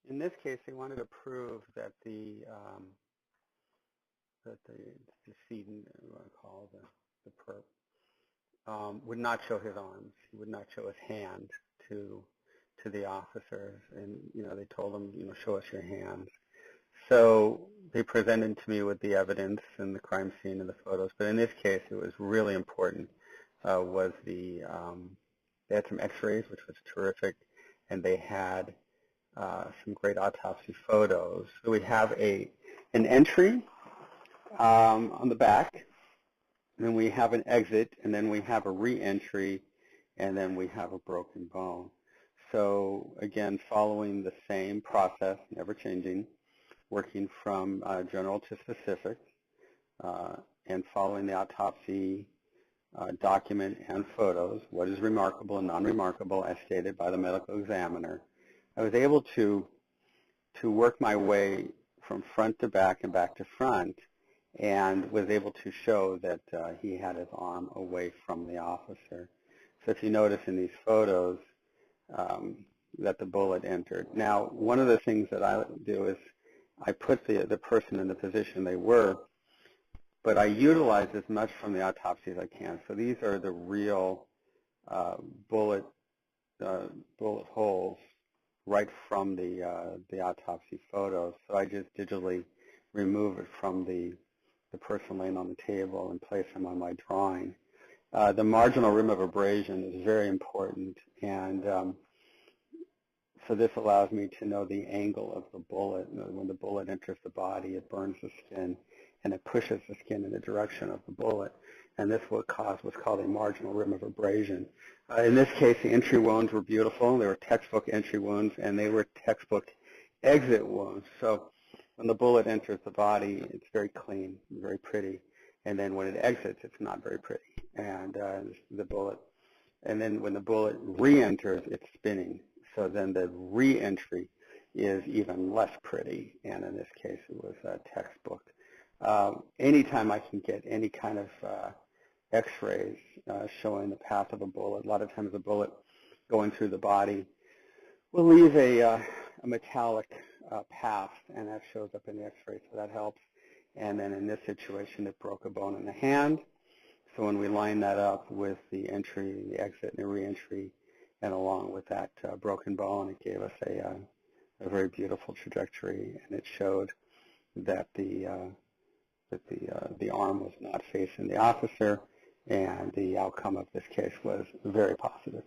In this case, they wanted to prove that the decedent, what I call the perp, would not show his arms. He would not show his hand to the officers, and they told him, show us your hands. So they presented to me with the evidence and the crime scene and the photos. But in this case, it was really important. They had some X-rays, which was terrific, and they had some great autopsy photos. So we have an entry on the back, and then we have an exit, and then we have a re-entry, and then we have a broken bone. So again, following the same process, never changing, working from general to specific, and following the autopsy document and photos, what is remarkable and non-remarkable as stated by the medical examiner. I was able to work my way from front to back and back to front, and was able to show that he had his arm away from the officer. So if you notice in these photos that the bullet entered. Now, one of the things that I do is I put the person in the position they were, but I utilize as much from the autopsy as I can. So these are the real bullet holes right from the autopsy photos. So I just digitally remove it from the person laying on the table and place them on my drawing. The marginal rim of abrasion is very important, and so this allows me to know the angle of the bullet. When the bullet enters the body, it burns the skin, and it pushes the skin in the direction of the bullet, and this will cause what's called a marginal rim of abrasion. In this case, the entry wounds were beautiful. They were textbook entry wounds, and they were textbook exit wounds. So when the bullet enters the body, it's very clean, very pretty, and then when it exits, it's not very pretty. And and then when the bullet re-enters, it's spinning. So then the re-entry is even less pretty, and in this case, it was textbook. Anytime I can get any kind of X-rays showing the path of a bullet, a lot of times a bullet going through the body will leave a metallic path, and that shows up in the X-ray, so that helps. And then in this situation, it broke a bone in the hand. So when we line that up with the entry, the exit, and the re-entry, and along with that broken bone, it gave us a very beautiful trajectory, and it showed that the arm was not facing the officer, and the outcome of this case was very positive.